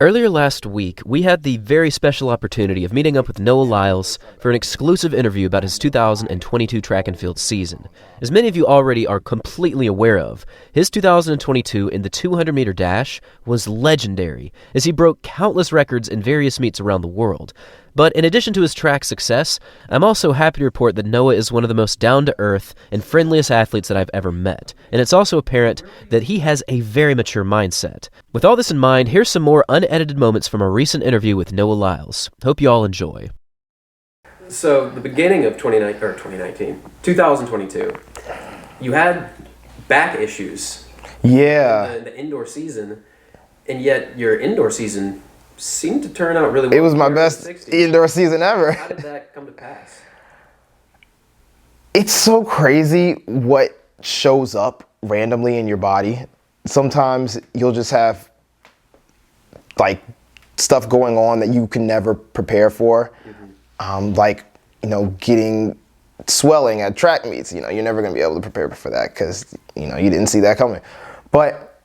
Earlier last week, we had the very special opportunity of meeting up with Noah Lyles for an exclusive interview about his 2022 track and field season. As many of you already are completely aware of, his 2022 in the 200-meter dash was legendary, as he broke countless records in various meets around the world. But in addition to his track success, I'm also happy to report that Noah is one of the most down-to-earth and friendliest athletes that I've ever met, and it's also apparent that he has a very mature mindset. With all this in mind, here's some more unedited moments from a recent interview with Noah Lyles. Hope you all enjoy. So, the beginning of 2022, you had back issues in the indoor season, and yet your indoor season seemed to turn out really well. It was my best indoor season ever. How did that come to pass? It's so crazy what shows up randomly in your body. Sometimes you'll just have like stuff going on that you can never prepare for. Like, getting swelling at track meets. You're never going to be able to prepare for that because, you didn't see that coming. But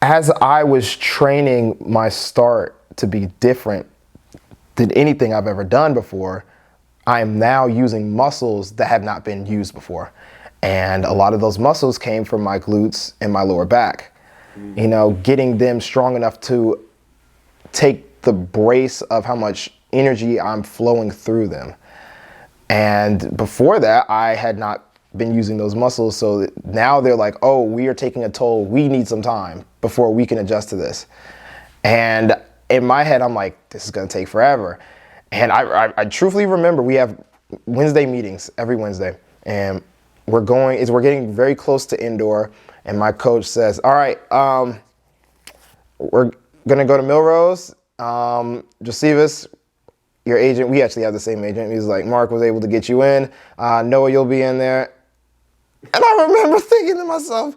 as I was training my start to be different than anything I've ever done before, I am now using muscles that have not been used before. And a lot of those muscles came from my glutes and my lower back. Getting them strong enough to take the brace of how much energy I'm flowing through them. And before that, I had not been using those muscles. So now they're like, oh, we are taking a toll. We need some time before we can adjust to this. And in my head, I'm like, this is going to take forever. And I truthfully remember we have Wednesday meetings every Wednesday. And we're getting very close to indoor. And my coach says, all right, we're going to go to Milrose. Josephus, your agent, we actually have the same agent. He's like, Mark was able to get you in. Noah, you'll be in there. And I remember thinking to myself,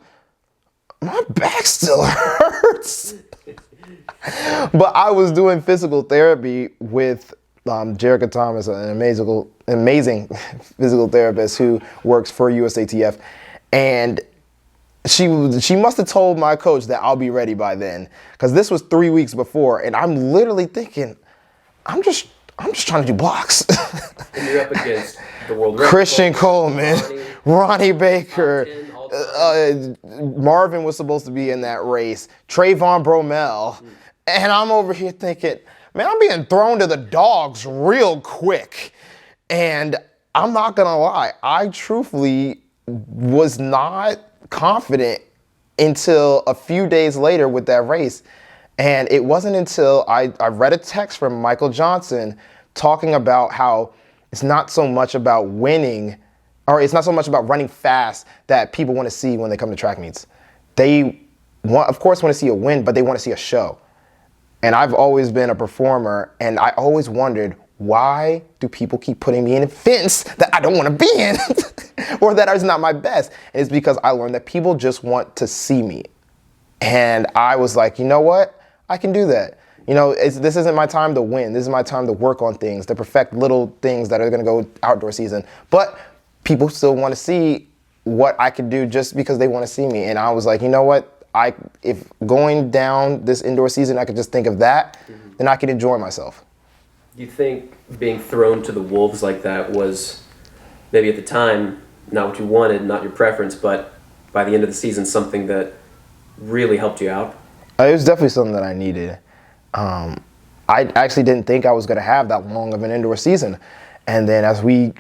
my back still hurts. But I was doing physical therapy with Jerica Thomas, an amazing physical therapist who works for U.S.A. And she must have told my coach that I'll be ready by then, because this was 3 weeks before, and I'm literally thinking, I'm just trying to do blocks. And you're up against the world record. Christian Coleman, Ronnie Baker, Marvin was supposed to be in that race, Trayvon Bromell, and I'm over here thinking, man, I'm being thrown to the dogs real quick. And I'm not gonna lie, I truthfully was not confident until a few days later with that race. And it wasn't until I read a text from Michael Johnson talking about how it's not so much about winning, or it's not so much about running fast that people want to see when they come to track meets. They of course want to see a win, but they want to see a show. And I've always been a performer, and I always wondered, why do people keep putting me in events that I don't want to be in or that is not my best? And it's because I learned that people just want to see me. And I was like, you know what? I can do that. This isn't my time to win. This is my time to work on things, to perfect little things that are going to go outdoor season. But people still want to see what I can do just because they want to see me. And I was like, you know what? If going down this indoor season, I could just think of that, then I could enjoy myself. Do you think being thrown to the wolves like that was maybe at the time not what you wanted, not your preference, but by the end of the season something that really helped you out? It was definitely something that I needed. I actually didn't think I was going to have that long of an indoor season. And then as we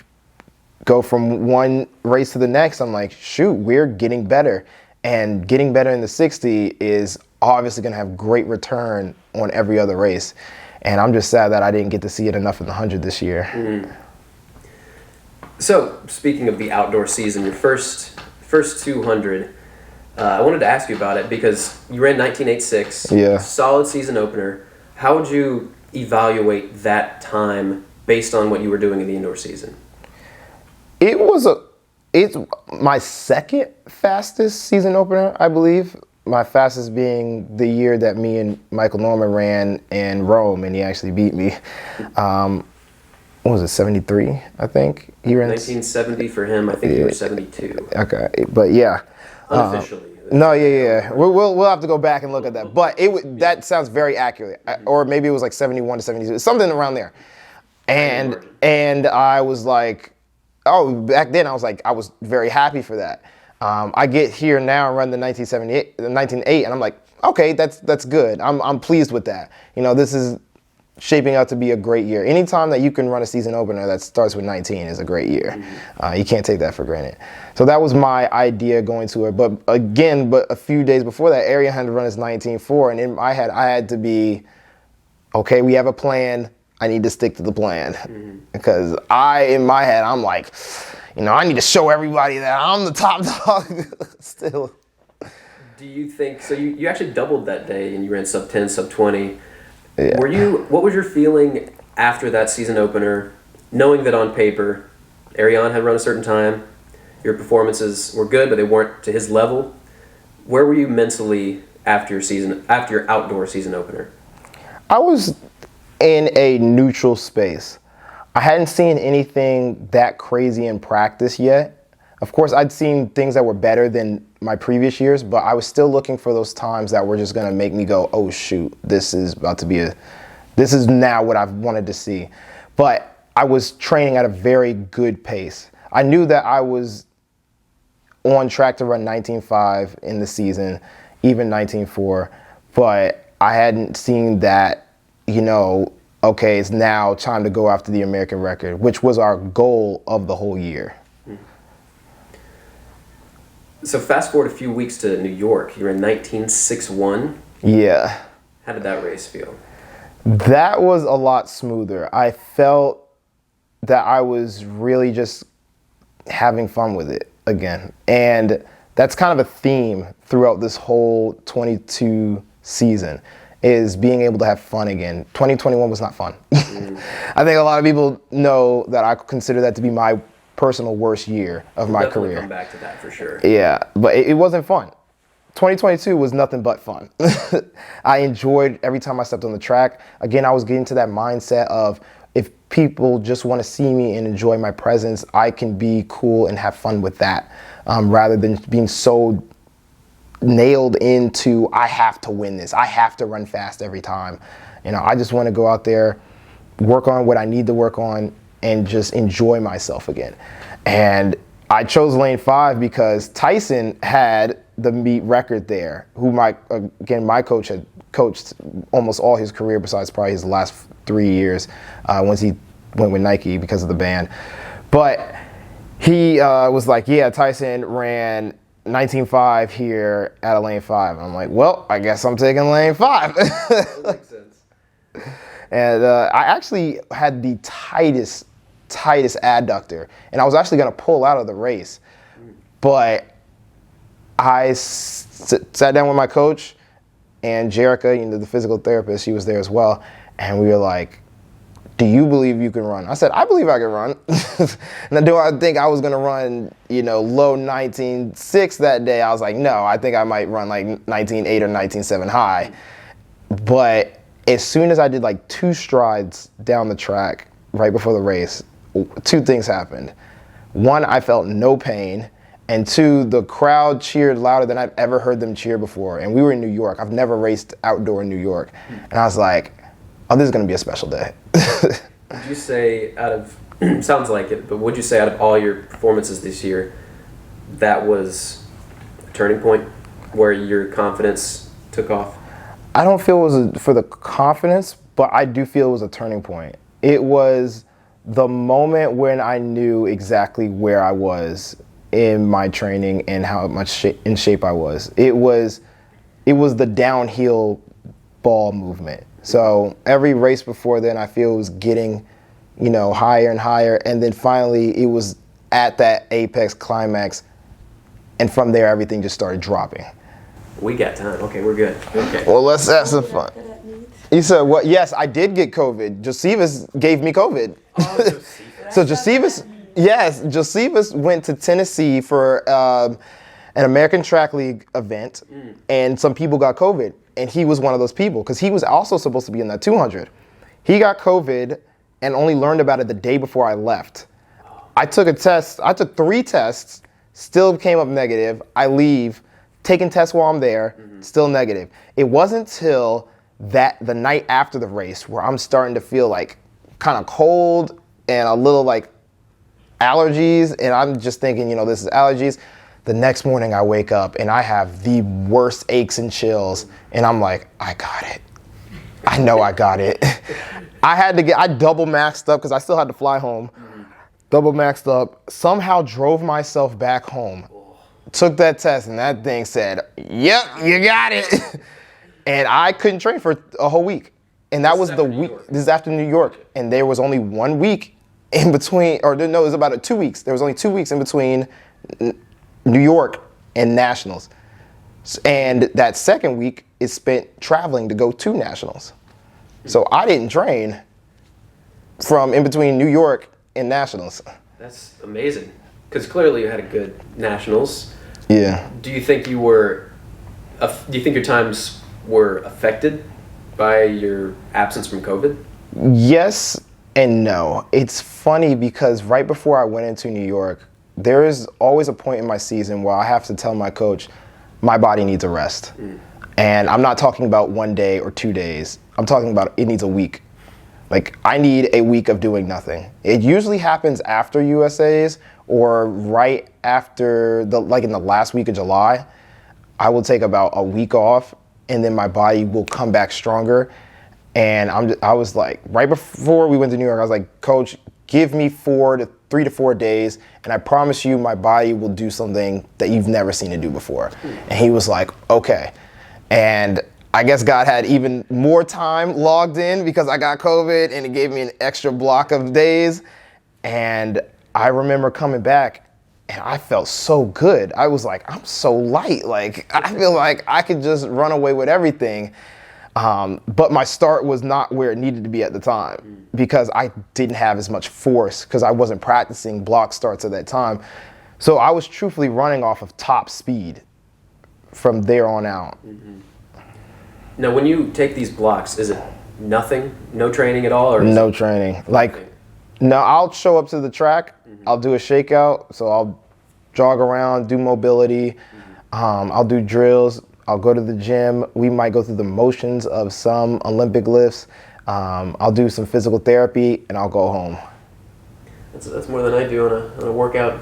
go from one race to the next, I'm like, shoot, we're getting better. And getting better in the 60 is obviously going to have great return on every other race. And I'm just sad that I didn't get to see it enough in the 100 this year. Mm-hmm. So, speaking of the outdoor season, your first 200, I wanted to ask you about it because you ran 19.86. Yeah. Solid season opener. How would you evaluate that time based on what you were doing in the indoor season? It's my second fastest season opener, I believe. My fastest being the year that me and Michael Norman ran in Rome, and he actually beat me. What was it, 73, I think? He ran 1970 for him. I think you were 72. Okay, but yeah. Unofficially. No, yeah. We'll have to go back and look at that. But that sounds very accurate. Or maybe it was like 71 to 72, something around there. And I was like, oh, back then I was very happy for that. I get here now and run the 1908, and I'm like, okay, that's good. I'm pleased with that. This is shaping out to be a great year. Anytime that you can run a season opener that starts with 19 is a great year. You can't take that for granted. So that was my idea going to it. But a few days before that, Arian had to run his 19.4, and in my head, I had to be, okay, we have a plan. I need to stick to the plan. Because in my head, I'm like, I need to show everybody that I'm the top dog still. Do you think, so you actually doubled that day and you ran sub 10, sub 20. Yeah. What was your feeling after that season opener, knowing that on paper, Arian had run a certain time, your performances were good, but they weren't to his level? Where were you mentally after your outdoor season opener? I was in a neutral space. I hadn't seen anything that crazy in practice yet. Of course, I'd seen things that were better than my previous years, but I was still looking for those times that were just gonna make me go, oh shoot, this is now what I've wanted to see. But I was training at a very good pace. I knew that I was on track to run 19.5 in the season, even 19.4, but I hadn't seen that, okay, it's now time to go after the American record, which was our goal of the whole year. So fast forward a few weeks to New York. You ran 19.61. Yeah. How did that race feel? That was a lot smoother. I felt that I was really just having fun with it again. And that's kind of a theme throughout this whole 22 season, is being able to have fun again. 2021 was not fun. I think a lot of people know that I consider that to be my personal worst year of my career. Come back to that for sure. Yeah, but it wasn't fun. 2022 was nothing but fun. I enjoyed every time I stepped on the track. Again, I was getting to that mindset of, if people just want to see me and enjoy my presence, I can be cool and have fun with that, rather than being so nailed into, I have to win this, I have to run fast every time. I just want to go out there, work on what I need to work on, and just enjoy myself again. And I chose lane 5 because Tyson had the meet record there, who my coach had coached almost all his career besides probably his last 3 years, once he went with Nike because of the ban. But he was like, yeah, Tyson ran 19.5 here at a lane 5. And I'm like, well, I guess I'm taking lane 5. That makes sense. And I actually had the tightest adductor, and I was actually going to pull out of the race, but I sat down with my coach, and Jerica, the physical therapist, she was there as well, and we were like, do you believe you can run? I said, I believe I can run. Now, do I think I was going to run, low 19.6 that day? I was like, no, I think I might run like 19.8 or 19.7 high. But as soon as I did like 2 strides down the track right before the race, 2 things happened. 1, I felt no pain, and 2, the crowd cheered louder than I've ever heard them cheer before. And we were in New York. I've never raced outdoor in New York. And I was like, oh, this is going to be a special day. Would you say sounds like it, but would you say out of all your performances this year, that was a turning point where your confidence took off? I don't feel it was for the confidence, but I do feel it was a turning point. It was the moment when I knew exactly where I was in my training and how much in shape I was. It was the downhill ball movement. So every race before then, I feel it was getting, higher and higher, and then finally it was at that apex climax, and from there everything just started dropping. We got time. Okay, we're good. Okay. Well, let's have some fun. You said what? Yes, I did get COVID. Josephus gave me COVID. Oh, Josephus. So Josephus went to Tennessee for an American Track League event, and some people got COVID, and he was one of those people because he was also supposed to be in that 200. He got COVID and only learned about it the day before I left. I took a test. I took 3 tests, still came up negative. I leave. taking tests while I'm there, still negative. It wasn't till the night after the race where I'm starting to feel like kind of cold and a little like allergies, and I'm just thinking, this is allergies. The next morning I wake up and I have the worst aches and chills, and I'm like, I got it. I know I got it. I double maxed up because I still had to fly home. Double maxed up, somehow drove myself back home. Took that test and that thing said, yep, you got it. And I couldn't train for a whole week. And that was the week. This is after New York. And there was only 1 week in between, or no, it was about 2 weeks. There was only 2 weeks in between New York and Nationals. And that second week is spent traveling to go to Nationals. So I didn't train from in between New York and Nationals. That's amazing. Because clearly you had a good Nationals. Yeah. Do you think your times were affected by your absence from COVID? Yes and no. It's funny because right before I went into New York, there is always a point in my season where I have to tell my coach, my body needs a rest. And I'm not talking about 1 day or 2 days. I'm talking about it needs a week. Like, I need a week of doing nothing. It usually happens after U.S.A's or right after in the last week of July. I will take about a week off, and then my body will come back stronger. And I was like, right before we went to New York, I was like, Coach, give me 3 to 4 days, and I promise you my body will do something that you've never seen it do before. And he was like, okay. And I guess God had even more time logged in because I got COVID, and it gave me an extra block of days. And I remember coming back, and I felt so good. I was like, I'm so light. Like, I feel like I could just run away with everything. But my start was not where it needed to be at the time because I didn't have as much force because I wasn't practicing block starts at that time. So I was truthfully running off of top speed from there on out. Now, when you take these blocks, is it nothing? No training at all? Or no training. No, I'll show up to the track. I'll do a shakeout. So I'll jog around, do mobility. I'll do drills. I'll go to the gym. We might go through the motions of some Olympic lifts. I'll do some physical therapy, and I'll go home. That's more than I do on a workout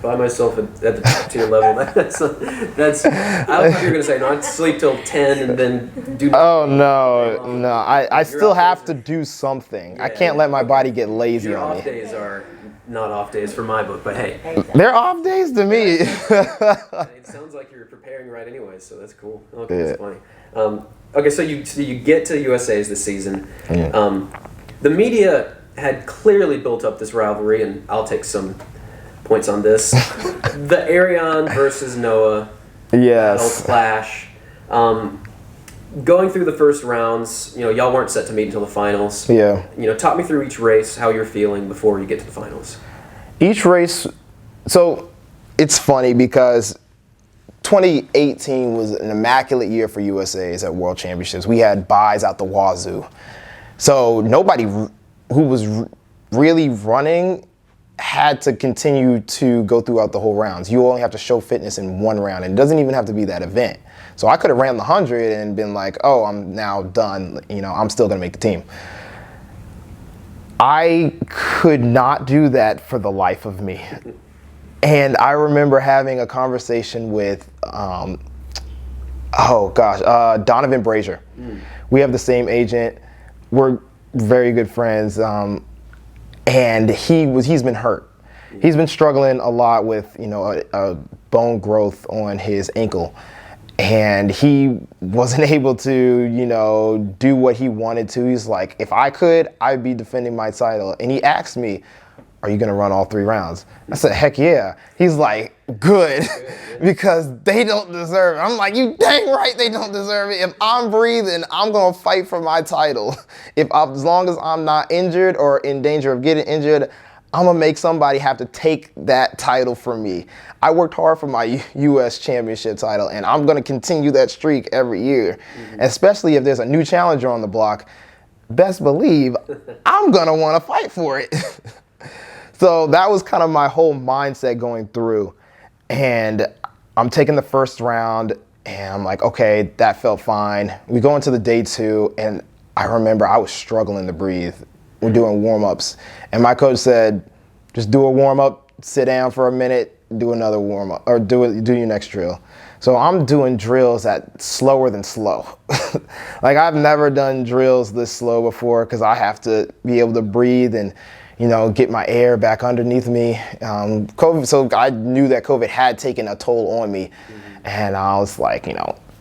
by myself at the top tier level. That's. I thought you were gonna say no. I'd sleep till 10 and then do. Oh no! I still have to do something. Yeah, I can't let my body get lazy on me. Your off days are not off days for my book, but hey. They're off days to me. It sounds like you're preparing right anyway, so that's cool. Okay, yeah. That's funny. Okay, so you get to U.S.A's this season. Yeah. The media had clearly built up this rivalry, and I'll take some points on this. The Arion versus Noah yes. clash. Going through the first rounds, y'all weren't set to meet until the finals. Yeah. Talk me through each race, how you're feeling before you get to the finals. Each race, so it's funny because 2018 was an immaculate year for USA's at World Championships. We had buys out the wazoo. So nobody who was really running had to continue to go throughout the whole rounds. You only have to show fitness in one round, and it doesn't even have to be that event. So I could have ran the 100 and been like, oh, I'm now done. I'm still going to make the team. I could not do that for the life of me. And I remember having a conversation with, Donovan Brazier. We have the same agent. We're very good friends. And he's been hurt. He's been struggling a lot with, a bone growth on his ankle. And he wasn't able to, do what he wanted to. He's like, if I could, I'd be defending my title. And he asked me, are you going to run all 3 rounds? I said, heck yeah. He's like, good, because they don't deserve it. I'm like, you dang right they don't deserve it. If I'm breathing, I'm going to fight for my title. As long as I'm not injured or in danger of getting injured, I'm going to make somebody have to take that title from me. I worked hard for my U.S. championship title, and I'm going to continue that streak every year, especially if there's a new challenger on the block. Best believe I'm going to want to fight for it. So that was kind of my whole mindset going through. And I'm taking the first round, and I'm like, okay, that felt fine. We go into the day 2, and I remember I was struggling to breathe. We're doing warm-ups, and my coach said, just do a warm-up, sit down for a minute, do another warm-up, or do your next drill. So I'm doing drills at slower than slow. Like, I've never done drills this slow before because I have to be able to breathe and, get my air back underneath me. So I knew that COVID had taken a toll on me. And I was like,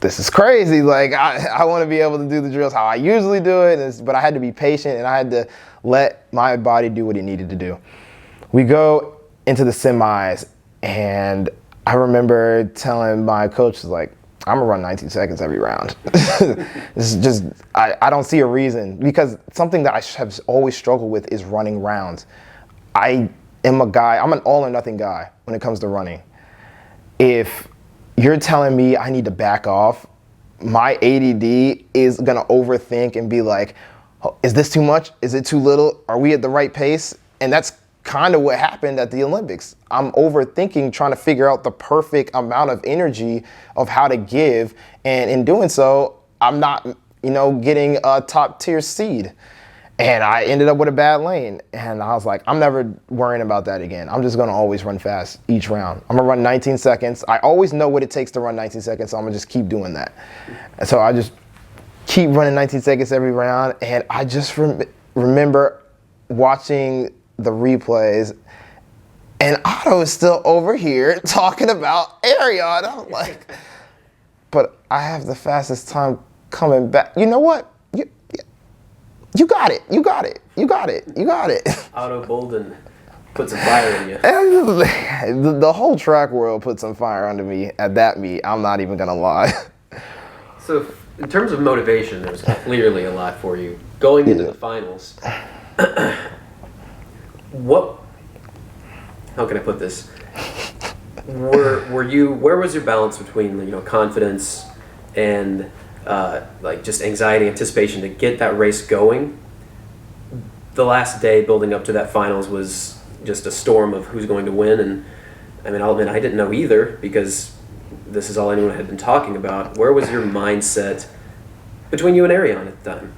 this is crazy. Like, I want to be able to do the drills how I usually do it. But I had to be patient, and I had to let my body do what it needed to do. We go into the semis, and I remember telling my coach, like, I'm gonna run 19 seconds every round. This is just, I don't see a reason, because something that I have always struggled with is running rounds. I'm an all or nothing guy when it comes to running. If you're telling me I need to back off, my ADD is gonna overthink and be like, oh, is this too much? Is it too little? Are we at the right pace? And that's kind of what happened at the Olympics. I'm overthinking, trying to figure out the perfect amount of energy of how to give. And in doing so, I'm not, getting a top tier seed. And I ended up with a bad lane. And I was like, I'm never worrying about that again. I'm just gonna always run fast each round. I'm gonna run 19 seconds. I always know what it takes to run 19 seconds, so I'm gonna just keep doing that. And so I just keep running 19 seconds every round. And I just remember watching the replays, and Otto is still over here talking about Arion. I'm like, but I have the fastest time coming back. You know what? You got it. You got it. You got it. You got it. Otto Bolden put some fire in you. And the whole track world put some fire under me at that meet. I'm not even gonna lie. So, in terms of motivation, there's clearly a lot for you going into the finals. How can I put this? Where was your balance between, confidence and just anxiety, anticipation to get that race going? The last day building up to that finals was just a storm of who's going to win, and I'll admit I didn't know either, because this is all anyone had been talking about. Where was your mindset between you and Arion at the time?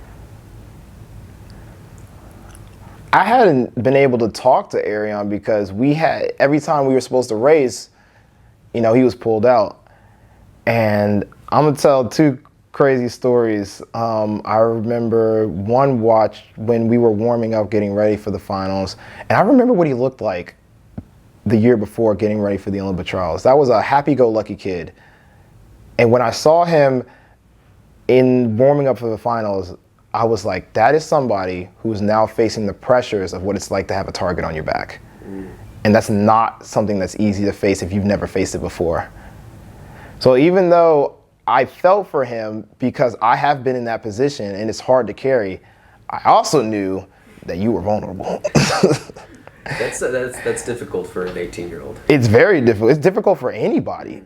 I hadn't been able to talk to Arion because every time we were supposed to race, he was pulled out. And I'm gonna tell 2 crazy stories. I remember one watch when we were warming up, getting ready for the finals. And I remember what he looked like the year before, getting ready for the Olympic trials. That was a happy-go-lucky kid. And when I saw him in warming up for the finals, I was like, that is somebody who's now facing the pressures of what it's like to have a target on your back. And that's not something that's easy to face if you've never faced it before. So even though I felt for him, because I have been in that position and it's hard to carry, I also knew that you were vulnerable. That's difficult for an 18-year-old. It's very difficult. It's difficult for anybody.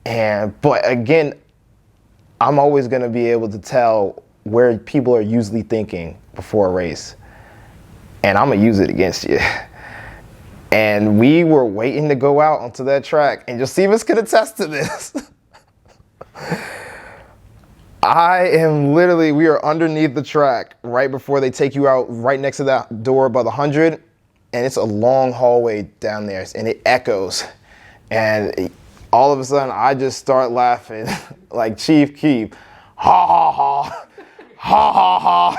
But again, I'm always gonna be able to tell where people are usually thinking before a race. And I'm gonna use it against you. And we were waiting to go out onto that track, and Josephus can attest to this. We are underneath the track right before they take you out, right next to that door by the 100, and it's a long hallway down there, and it echoes. And all of a sudden, I just start laughing like Chief Keef. Ha ha ha. Ha ha ha.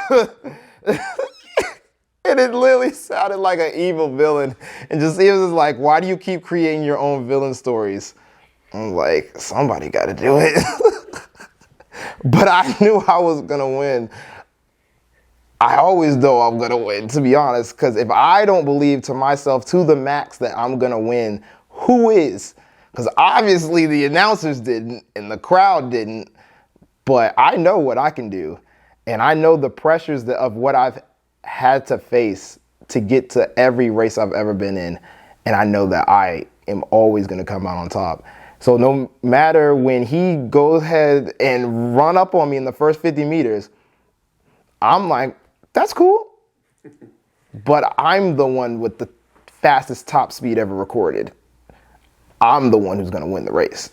And it literally sounded like an evil villain. And just he was just like, why do you keep creating your own villain stories? I'm like, somebody got to do it. But I knew I was going to win. I always know I'm going to win, to be honest, because if I don't believe to myself to the max that I'm going to win, who is? Because obviously the announcers didn't and the crowd didn't, but I know what I can do. And I know the pressures of what I've had to face to get to every race I've ever been in. And I know that I am always going to come out on top. So no matter when he goes ahead and run up on me in the first 50 meters, I'm like, that's cool. But I'm the one with the fastest top speed ever recorded. I'm the one who's going to win the race.